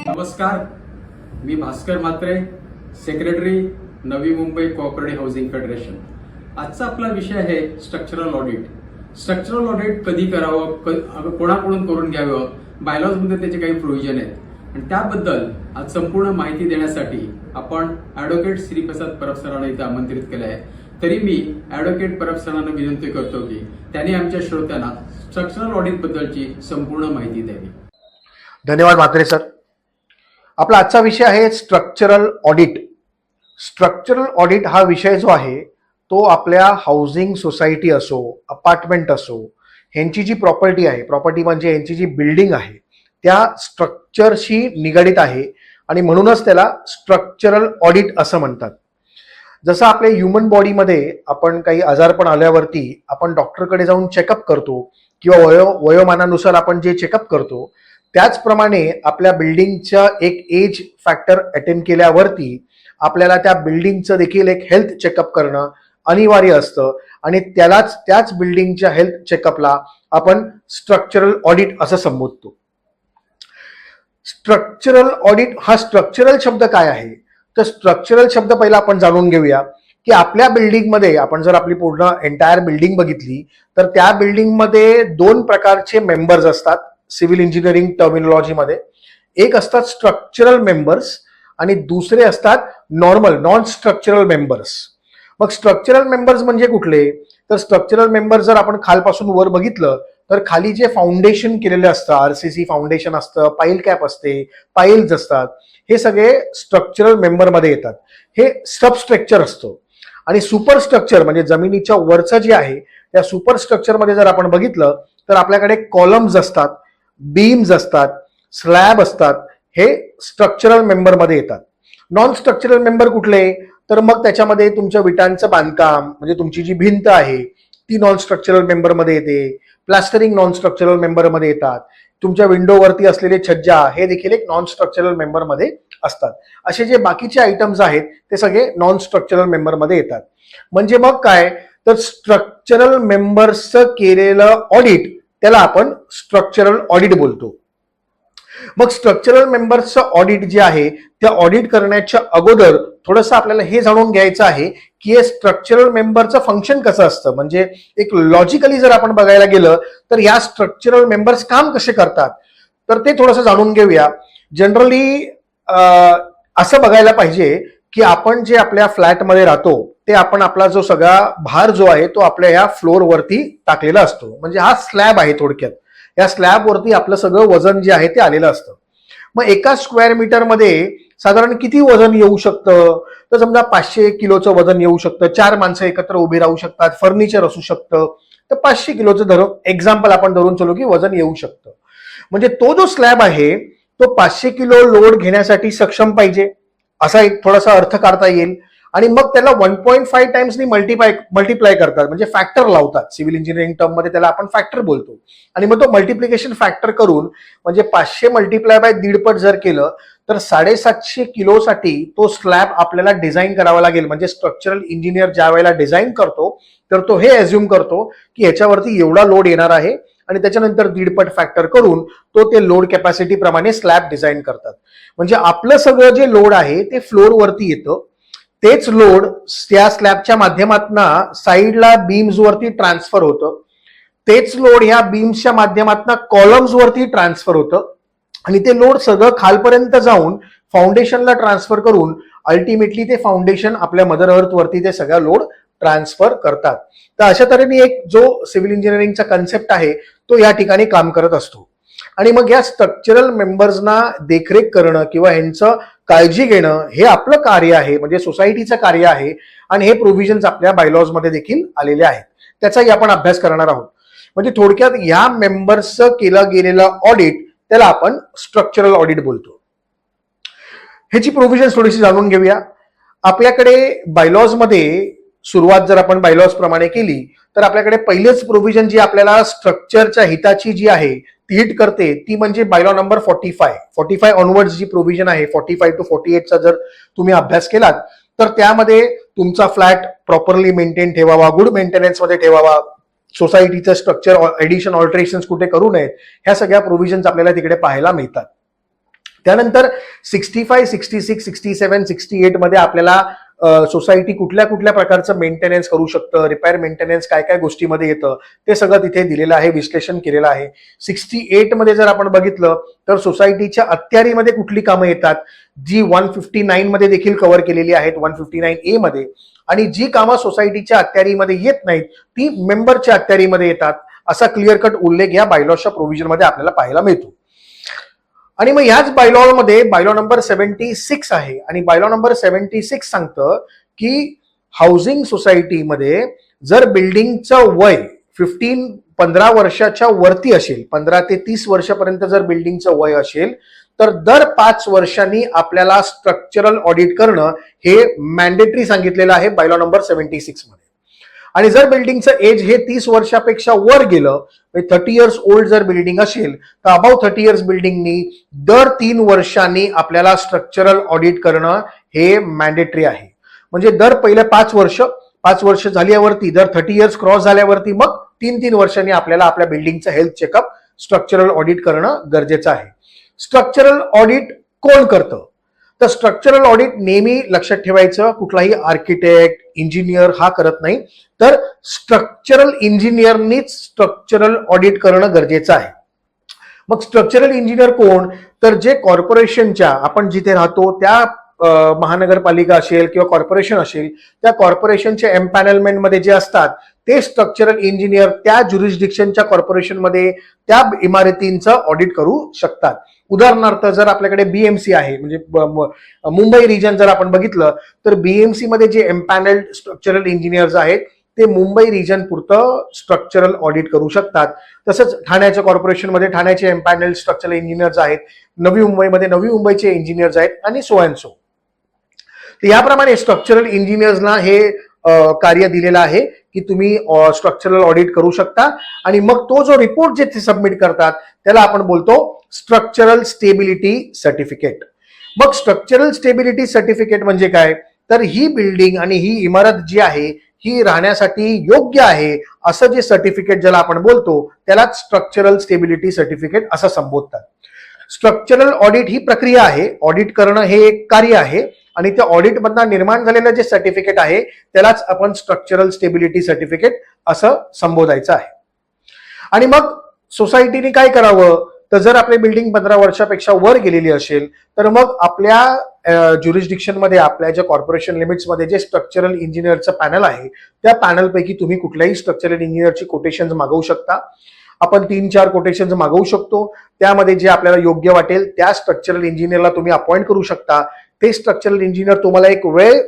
नमस्कार, मी Bhaskar Mhatre, secretary Navi Mumbai cooperative housing federation. आजचा आपला विषय आहे स्ट्रक्चरल ऑडिट. स्ट्रक्चरल ऑडिट कधी करावं, कोणाकडून करून घ्यावं, बायलॉज मध्ये त्याचे काही प्रोव्हिजन आहेत आणि त्याबद्दल आज संपूर्ण माहिती देण्यासाठी आपण ॲडव्होकेट श्रीप्रसाद परब सरांना इथे आमंत्रित केलं आहे. तरी मी ॲडव्होकेट परब सरांना विनंती करतो की त्यांनी आमच्या श्रोत्यांना स्ट्रक्चरल ऑडिट बद्दलची संपूर्ण माहिती द्यावी. धन्यवाद म्हात्रे सर. आपला आजचा विषय आहे स्ट्रक्चरल ऑडिट. स्ट्रक्चरल ऑडिट हा विषय जो आहे तो आपल्या हाऊसिंग सोसायटी असो, अपार्टमेंट असो, ह्यांची जी प्रॉपर्टी आहे, प्रॉपर्टी म्हणजे यांची जी बिल्डिंग आहे त्या स्ट्रक्चरशी निगडित आहे आणि म्हणूनच त्याला स्ट्रक्चरल ऑडिट असं म्हणतात. जसं आपल्या ह्युमन बॉडीमध्ये आपण काही आजारपण आल्यावरती आपण डॉक्टरकडे जाऊन चेकअप करतो किंवा वयोमानानुसार आपण जे चेकअप करतो, त्याचप्रमाणे आपल्या बिल्डिंगच्या एक एज फॅक्टर अटेम्प्ट केल्यावरती आपल्याला त्या बिल्डिंगचं देखील एक हेल्थ चेकअप करणं अनिवार्य असतं आणि त्याच बिल्डिंगच्या हेल्थ चेकअपला आपण स्ट्रक्चरल ऑडिट असं संबोधतो. स्ट्रक्चरल ऑडिट हा स्ट्रक्चरल शब्द काय आहे, तर स्ट्रक्चरल शब्द पहिला आपण जाणून घेऊया की आपल्या बिल्डिंगमध्ये आपण जर आपली पूर्ण एंटायर बिल्डिंग बघितली तर त्या बिल्डिंगमध्ये दोन प्रकारचे मेंबर्स असतात. सिव्हिल इंजिनिअरिंग टर्मिनॉलॉजीमध्ये एक असतात स्ट्रक्चरल मेंबर्स आणि दुसरे असतात नॉन स्ट्रक्चरल मेंबर्स. मग स्ट्रक्चरल मेंबर्स म्हणजे कुठले, तर स्ट्रक्चरल मेंबर्स जर आपण खालपासून वर बघितलं तर खाली जे फाउंडेशन केलेलं असतं, आरसीसी फाउंडेशन असतं, पाईल कॅप असते, पाईल्स असतात, हे सगळे स्ट्रक्चरल मेंबर मध्ये येतात. हे सबस्ट्रक्चर असतो. आणि सुपर स्ट्रक्चर म्हणजे जमिनीच्या वरचं जे आहे त्या सुपर स्ट्रक्चर मध्ये जर आपण बघितलं तर आपल्याकडे कॉलम्स असतात, बीम्स असतात, स्लॅब असतात, हे स्ट्रक्चरल मेंबर मध्ये येतात. नॉन स्ट्रक्चरल मेंबर कुठले, तर मग त्याच्यामध्ये तुमच्या विटांचं बांधकाम म्हणजे तुमची जी भिंत आहे ती नॉन स्ट्रक्चरल मेंबर मध्ये येते. प्लास्टरिंग नॉन स्ट्रक्चरल मेंबर मध्ये येतात. तुमच्या विंडोवरती असलेले छज्जा हे देखील एक नॉन स्ट्रक्चरल मेंबर मध्ये असतात. असे जे बाकीचे आयटम्स आहेत ते सगळे नॉन स्ट्रक्चरल मेंबर मध्ये येतात. म्हणजे मग काय, तर स्ट्रक्चरल मेंबर्सचं केलेलं ऑडिट त्याला आपण स्ट्रक्चरल ऑडिट बोलतो. मग स्ट्रक्चरल मेंबर्सचं ऑडिट जे आहे त्या ऑडिट करण्याच्या अगोदर थोडंसं आपल्याला हे जाणून घ्यायचं आहे की हे स्ट्रक्चरल मेंबरचं फंक्शन कसं असतं. म्हणजे एक लॉजिकली जर आपण बघायला गेलं तर या स्ट्रक्चरल मेंबर्स काम कसे करतात तर ते थोडंसं जाणून घेऊया. जनरली असं बघायला पाहिजे की आपण जे आपल्या फ्लॅटमध्ये राहतो ते आपण आपला जो सगळा भार जो आहे तो आपल्या ह्या फ्लोअरवरती टाकलेला असतो. म्हणजे हा स्लॅब आहे थोडक्यात. या स्लॅबवरती आपलं सगळं वजन जे आहे ते आलेलं असतं. मग एका स्क्वेअर मीटरमध्ये साधारण किती वजन येऊ शकतं, तर समजा 500 किलोचं वजन येऊ शकतं. 4 माणसं एकत्र उभी राहू शकतात, फर्निचर असू शकतं, तर 500 किलोचं धरून एक्झाम्पल आपण धरून चलो की वजन येऊ शकतं. म्हणजे तो जो स्लॅब आहे तो 500 किलो लोड घेण्यासाठी सक्षम पाहिजे असा एक थोडासा अर्थ काढता येईल. आणि मग त्याला 1.5 टाइम्सनी मल्टिप्लाय करतात, म्हणजे फॅक्टर लावतात. सिव्हिल इंजिनिअरिंग टर्म मध्ये त्याला आपण फॅक्टर बोलतो. आणि मग तो मल्टिप्लिकेशन फॅक्टर करून म्हणजे 500 मल्टिप्लाय बाय दीडपट जर केलं तर 750 किलोसाठी तो स्लॅब आपल्याला डिझाईन करावा लागेल. म्हणजे स्ट्रक्चरल इंजिनियर ज्या वेळेला डिझाईन करतो तर तो हे अज्युम करतो की ह्याच्यावरती एवढा लोड येणार आहे आणि त्याच्यानंतर दीडपट फॅक्टर करून तो ते लोड कॅपॅसिटी प्रमाणे स्लॅब डिझाईन करतात. म्हणजे आपलं सगळं जे लोड आहे ते फ्लोअरवरती येतं. तेच लोड त्या स्लॅबच्या माध्यमातून साईडला बीम्स वरती ट्रान्सफर होतं. तेच लोड ह्या बीम्सच्या माध्यमातून कॉलम्स वरती ट्रान्सफर होतं आणि ते लोड सगळं खालपर्यंत जाऊन फाउंडेशनला ट्रान्सफर करून अल्टिमेटली ते फाउंडेशन आपल्या मदर अर्थ वरती ते सगळा लोड ट्रान्सफर करतात. तर अशा तऱ्हेने एक जो सिव्हिल इंजिनिअरिंगचा कन्सेप्ट आहे तो या ठिकाणी काम करत असतो. आणि मग या स्ट्रक्चरल मेंबर्सना देखरेख करणं किंवा यांचं काळजी घेणं हे आपलं कार्य आहे, म्हणजे सोसायटीचं कार्य आहे. आणि हे प्रोव्हिजन्स आपल्या बायलॉज मध्ये देखील आलेले आहेत. त्याचाही आपण अभ्यास करणार आहोत. म्हणजे थोडक्यात या मेंबर्सचं केलं गेलेलं ऑडिट त्याला आपण स्ट्रक्चरल ऑडिट बोलतो. ह्याची प्रोव्हिजन्स थोडीशी जाणून घेऊया. आपल्याकडे बायलॉज मध्ये सुरुवात जर आपण बायलॉज प्रमाणे केली तर आपल्याकडे पहिलेच प्रोव्हिजन जी आपल्याला स्ट्रक्चरच्या हिताची जी आहे ती हिट करते ती म्हणजे बायलॉ नंबर 45 ऑनवर्ड्स जी प्रोव्हिजन आहे 45 to 48 चा जर तुम्ही अभ्यास केलात तर त्यामध्ये तुमचा फ्लॅट प्रॉपरली मेंटेन ठेवावा, गुड मेंटेनन्स मध्ये ठेवावा, सोसायटीचं स्ट्रक्चर एडिशन ऑल्टरेशन कुठे करू नयेत, ह्या सगळ्या प्रोव्हिजन्स आपल्याला तिकडे पाहायला मिळतात. त्यानंतर 65, 66, 67, 68 मध्ये आपल्याला सोसायटी कुठल्या कुठल्या प्रकारचं मेंटेनन्स करू शकतं, रिपेअर मेंटेनन्स काय काय गोष्टीमध्ये येतं ते सगळं तिथे दिलेलं आहे, विश्लेषण केलेलं आहे. 68 मध्ये जर आपण बघितलं तर सोसायटीच्या अखत्यारीमध्ये कुठली कामं येतात, जी 159 मध्ये देखील कव्हर केलेली आहेत, 159A मध्ये. आणि जी कामं सोसायटीच्या अखत्यारीमध्ये येत नाहीत ती मेंबरच्या अखत्यारीमध्ये येतात, असा क्लिअर कट उल्लेख या बायलॉच्या प्रोव्हिजन मध्ये आपल्याला पाहायला मिळतो. आणि मग ह्याच बायलॉ मध्ये बायलॉ नंबर 76 आहे आणि बायलॉ नंबर 76 सांगतं की हाऊसिंग सोसायटीमध्ये जर बिल्डिंगचं वय 15 वर्षाच्या वरती असेल, 15 ते 30 वर्षापर्यंत जर बिल्डिंगचं वय असेल तर दर 5 वर्षांनी आपल्याला स्ट्रक्चरल ऑडिट करणं हे मॅन्डेटरी सांगितलेलं आहे बायलॉ नंबर 76 मध्ये. आणि जर बिल्डिंगचं एज हे 30 वर्षापेक्षा वर गेलं, 30 इयर्स ओल्ड जर बिल्डिंग असेल तर अबाव 30 इयर्स बिल्डिंगनी दर 3 वर्षांनी आपल्याला स्ट्रक्चरल ऑडिट करणं हे मॅन्डेटरी आहे. म्हणजे दर पहिले 5 वर्ष झाल्यावरती, दर 30 इयर्स क्रॉस झाल्यावरती मग 3 वर्षांनी आपल्याला आपल्या बिल्डिंगचं हेल्थ चेकअप स्ट्रक्चरल ऑडिट करणं गरजेचं आहे. स्ट्रक्चरल ऑडिट कोण करतं? तर स्ट्रक्चरल ऑडिट नेहमी लक्षात ठेवायचं, कुठलाही आर्किटेक्ट, इंजिनियर हा करत नाही, तर स्ट्रक्चरल इंजिनियरनीच स्ट्रक्चरल ऑडिट करणं गरजेचं आहे. मग स्ट्रक्चरल इंजिनियर कोण? तर जे कॉर्पोरेशनच्या, आपण जिथे राहतो त्या महानगरपालिका असेल किंवा कॉर्पोरेशन असेल, त्या कॉर्पोरेशनच्या एम्पॅनलमेंट मध्ये जे असतात ते स्ट्रक्चरल इंजिनियर त्या ज्युरिस्डिक्शनच्या कॉर्पोरेशनमध्ये त्या इमारतींचं ऑडिट करू शकतात. उदाहरणार्थ जर आपल्याकडे बीएमसी आहे, म्हणजे मुंबई रिजन जर आपण बघितलं तर बीएमसी मध्ये जे एम्पॅनल्ड स्ट्रक्चरल इंजिनियर्स आहेत ते मुंबई रिजन पुरतं स्ट्रक्चरल ऑडिट करू शकतात. तसंच ठाण्याच्या कॉर्पोरेशनमध्ये ठाण्याचे एम्पॅनल्ड स्ट्रक्चरल इंजिनियर्स आहेत, नवी मुंबईमध्ये नवी मुंबईचे इंजिनियर्स आहेत आणि सो अँड सो. तर याप्रमाणे स्ट्रक्चरल इंजिनियर्सना हे कार्य दिलेलं आहे की तुम्ही स्ट्रक्चरल ऑडिट करू शकता. आणि मग तो जो रिपोर्ट जे सबमिट करतात त्याला आपण बोलतो स्ट्रक्चरल स्टेबिलिटी सर्टिफिकेट. मग स्ट्रक्चरल स्टेबिलिटी सर्टिफिकेट म्हणजे काय? तर ही बिल्डिंग आणि ही इमारत जी आहे ही राहण्यासाठी योग्य आहे असं जे सर्टिफिकेट ज्याला आपण बोलतो त्यालाच स्ट्रक्चरल स्टेबिलिटी सर्टिफिकेट असं संबोधतात. स्ट्रक्चरल ऑडिट ही प्रक्रिया आहे, ऑडिट करणं हे एक कार्य आहे आणि त्या ऑडिट मधनं निर्माण झालेलं जे सर्टिफिकेट आहे त्यालाच आपण स्ट्रक्चरल स्टेबिलिटी सर्टिफिकेट असं संबोधायचं आहे. आणि मग सोसायटीने काय करावं? तर जर आपली बिल्डिंग 15 वर्षापेक्षा वर गेलेली असेल तर मग आपल्या ज्युरिस्डिक्शन मध्ये, आपल्या ज्या कॉर्पोरेशन लिमिट्स मध्ये जे स्ट्रक्चरल इंजिनियरचं पॅनल आहे त्या पॅनलपैकी तुम्ही कुठल्याही स्ट्रक्चरल इंजिनियरची कोटेशन्स मागवू शकता. आपण 3-4 कोटेशन्स मागवू शकतो. त्यामध्ये जे आपल्याला योग्य वाटेल त्या स्ट्रक्चरल इंजिनियरला तुम्ही अपॉइंट करू शकता. ते स्ट्रक्चरल इंजिनियर तुम्हाला एक वेळ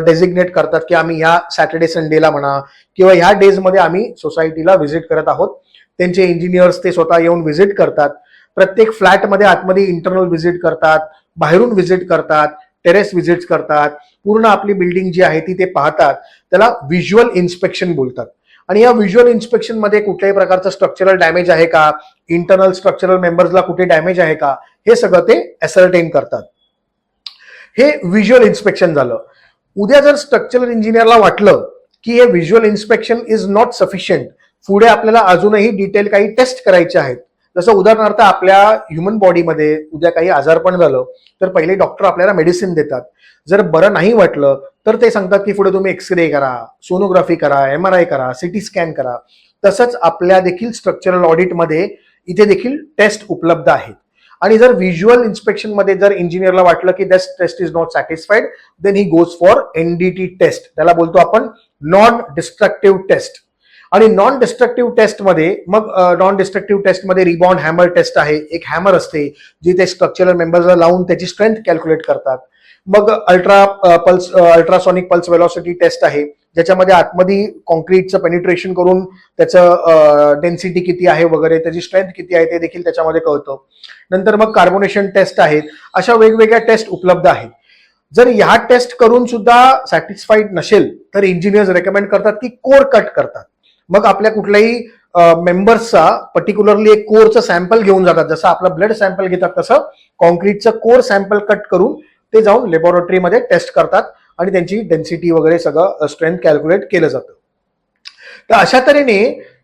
डेझिग्नेट करतात की आम्ही ह्या सॅटर्डे संडेला म्हणा किंवा ह्या डेजमध्ये आम्ही सोसायटीला व्हिजिट करत आहोत. त्यांचे इंजिनियर्स ते स्वतः येऊन व्हिजिट करतात. प्रत्येक फ्लॅटमध्ये आतमध्ये इंटरनल व्हिजिट करतात, बाहेरून व्हिजिट करतात, टेरेस व्हिजिट करतात, पूर्ण आपली बिल्डिंग जी आहे ती ते पाहतात. त्याला व्हिज्युअल इन्स्पेक्शन बोलतात. आणि या व्हिज्युअल इन्स्पेक्शन मध्ये कुठल्याही प्रकारचं स्ट्रक्चरल डॅमेज आहे का, इंटरनल स्ट्रक्चरल मेंबर्सला कुठे डॅमेज आहे का, हे सगळं ते असरटेन करतात. हे व्हिज्युअल इन्स्पेक्शन झालं. उद्या जर स्ट्रक्चरल इंजिनियरला वाटलं की हे visual inspection is not sufficient, पुढे आपल्याला अजूनही डिटेल काही टेस्ट करायचे आहेत, जसं उदाहरणार्थ आपल्या ह्युमन बॉडीमध्ये उद्या काही आजारपण झालं तर पहिले डॉक्टर आपल्याला मेडिसिन देतात. जर बरं नाही वाटलं तर ते सांगतात की पुढे तुम्ही एक्सरे करा, सोनोग्राफी करा, MRI करा, सिटी स्कॅन करा. तसंच आपल्या देखील स्ट्रक्चरल ऑडिटमध्ये इथे देखील टेस्ट उपलब्ध आहेत. आणि जर व्हिज्युअल इन्स्पेक्शन मध्ये जर इंजिनियरला वाटलं की this test is not satisfied, then he goes for NDT test. त्याला बोलतो आपण नॉन डिस्ट्रक्टिव्ह टेस्ट. आणि नॉन डिस्ट्रक्टिव्ह टेस्टमध्ये मग नॉन डिस्ट्रक्टिव्ह टेस्टमध्ये रिबॉन्ड हॅमर टेस्ट आहे. एक हॅमर असते जी ते स्ट्रक्चरल मेंबर्सला लावून त्याची स्ट्रेंथ कॅल्क्युलेट करतात. मग अल्ट्रासॉनिक पल्स वेलॉसिटी टेस्ट आहे ज्याच्यामध्ये आतमध्ये कॉन्क्रीटचं पेनिट्रेशन करून त्याचं डेन्सिटी किती आहे वगैरे, त्याची स्ट्रेंथ किती आहे ते देखील त्याच्यामध्ये कळतं. नंतर मग कार्बोनेशन टेस्ट आहेत. अशा वेगवेगळ्या टेस्ट उपलब्ध आहेत. जर ह्या टेस्ट करून सुद्धा सॅटिस्फाईड नसेल तर इंजिनियर्स रेकमेंड करतात की कोर कट करतात. मग आपल्या कुठल्याही मेंबर्सचा पर्टिक्युलरली एक कोरचं सॅम्पल घेऊन जातात. जसं आपलं ब्लड सॅम्पल घेतात तसं कॉन्क्रीटचं कोर सॅम्पल कट करून ते जाऊन लॅबोरेटरीमध्ये टेस्ट करतात आणि त्यांची डेन्सिटी वगैरे सगळं स्ट्रेंथ कॅल्क्युलेट केलं जातं. तर अशा तऱ्हेने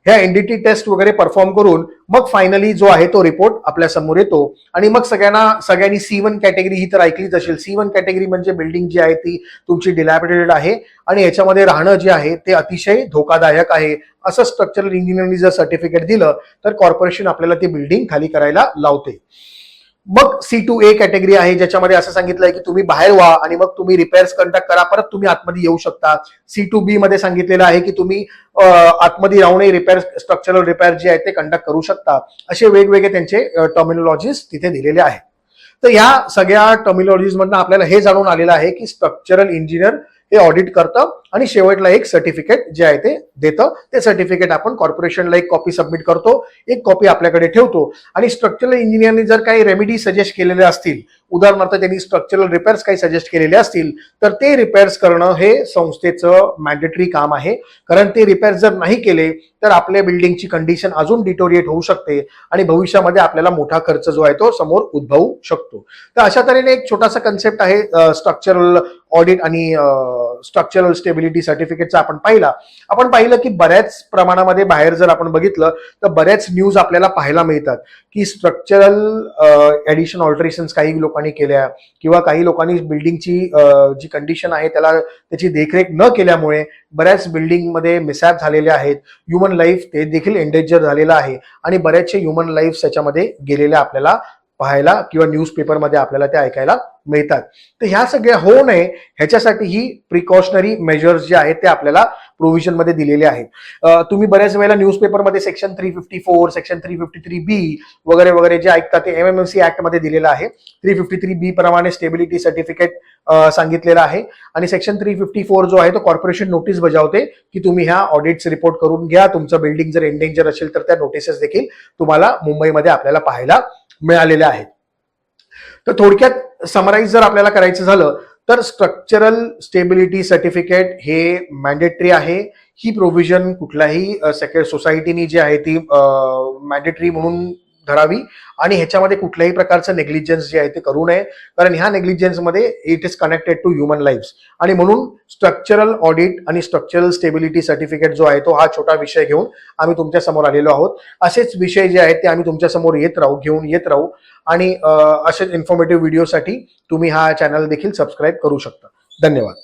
ह्या एनडीटी टेस्ट वगैरे परफॉर्म करून मग फायनली जो आहे तो रिपोर्ट आपल्या समोर येतो आणि मग सगळ्यांनी C1 कॅटेगरी ही तर ऐकलीच असेल. C1 कॅटेगरी म्हणजे बिल्डिंग जी आहे ती तुमची डिलॅपिडेटेड आहे आणि याच्यामध्ये राहणं जे आहे ते अतिशय धोकादायक आहे असं स्ट्रक्चरल इंजिनिअरनी जर सर्टिफिकेट दिलं तर कॉर्पोरेशन आपल्याला ती बिल्डिंग खाली करायला लावते. मग C2A कॅटेगरी आहे ज्याच्यामध्ये असं सांगितलंय की तुम्ही बाहेर व्हा आणि मग तुम्ही रिपेअर्स कंडक्ट करा, परत तुम्ही आतमध्ये येऊ शकता. C2B मध्ये सांगितलेलं आहे की तुम्ही आतमध्ये राहूनही रिपेअर स्ट्रक्चरल रिपेअर जे आहे ते कंडक्ट करू शकता. असे वेगवेगळे त्यांचे टर्मिनॉलॉजीज तिथे दिलेले आहेत. तर या सगळ्या टर्मिनॉलॉजीज मधनं आपल्याला हे जाणून आलेलं आहे की स्ट्रक्चरल इंजिनियर हे ऑडिट करतं आणि शेवटला एक सर्टिफिकेट जे आहे ते देतं. ते सर्टिफिकेट आपण कॉर्पोरेशनला एक कॉपी सबमिट करतो, एक कॉपी आपल्याकडे ठेवतो आणि स्ट्रक्चरल इंजिनियरने जर काही रेमेडी सजेस्ट केलेले असतील, उदाहरणार्थ त्यांनी स्ट्रक्चरल रिपेअर्स काही सजेस्ट केलेले असतील तर ते रिपेअर्स करणं हे संस्थेचं मॅन्डेटरी काम आहे. कारण ते रिपेअर जर नाही केले तर आपल्या बिल्डिंगची कंडिशन अजून डिटोरिएट होऊ शकते आणि भविष्यामध्ये आपल्याला मोठा खर्च जो आहे तो समोर उद्भवू शकतो. तर अशा तऱ्हेने एक छोटासा कन्सेप्ट आहे स्ट्रक्चरल ऑडिट आणि स्ट्रक्चरल स्टेबिलिटी सर्टिफिकेटचा आपण पाहिलं की बऱ्याच प्रमाणामध्ये बाहेर जर आपण बघितलं तर बऱ्याच न्यूज आपल्याला पाहायला मिळतात की स्ट्रक्चरल ऍडिशन ऑल्टरेशन्स काही लोकांनी केल्या किंवा काही लोकांनी बिल्डिंगची जी कंडिशन आहे त्याची देखरेख न केल्यामुळे बऱ्याच बिल्डिंगमध्ये मिसॅप झालेले आहेत. ह्युमन लाईफ ते देखील एंडेंजर झालेलं आहे आणि बऱ्याचशे ह्युमन लाईफ त्याच्यामध्ये गेलेल्या आपल्याला पाहायला किंवा न्यूजपेपरमध्ये आपल्याला ते ऐकायला मिळतात. तर ह्या सगळ्या होऊ नये ह्याच्यासाठी ही प्रिकॉशनरी मेजर्स जे आहेत ते आपल्याला प्रोव्हिजन मध्ये दिलेले आहेत. तुम्ही बऱ्याच वेळेला न्यूजपेपरमध्ये सेक्शन 354, सेक्शन 353B वगैरे वगैरे जे ऐकतात ते MMMC ऍक्ट मध्ये दिलेलं आहे. 353B प्रमाणे स्टेबिलिटी सर्टिफिकेट सांगितलेलं आहे आणि सेक्शन 354 जो आहे तो कॉर्पोरेशन नोटीस बजावते की तुम्ही ह्या ऑडिट्स रिपोर्ट करून घ्या. तुमचं बिल्डिंग जर एंडेंजर असेल तर त्या नोटिसेस देखील तुम्हाला मुंबईमध्ये आपल्याला पाहायला मिळालेल्या आहेत. तर थोडक्यात समराईज जर आपल्याला करायचं झालं तर स्ट्रक्चरल स्टेबिलिटी सर्टिफिकेट हे मॅन्डेटरी आहे. ही प्रोव्हिजन कुठल्याही सोसायटीनी जी आहे ती मॅन्डेटरी म्हणून धरावी आणि ह्याच्यामध्ये कुठल्याही प्रकारचं नेग्लिजन्स जे आहे ते करू नये. कारण ह्या नेग्लिजन्समध्ये it is connected to human lifes आणि म्हणून स्ट्रक्चरल ऑडिट आणि स्ट्रक्चरल स्टेबिलिटी सर्टिफिकेट जो आहे तो हा छोटा विषय घेऊन आम्ही तुमच्या समोर आलेलो आहोत. असेच विषय जे आहेत ते आम्ही तुमच्या समोर घेऊन येत राहू आणि असेच इन्फॉर्मेटिव्ह व्हिडिओसाठी तुम्ही हा चॅनल देखील सबस्क्राईब करू शकता. धन्यवाद.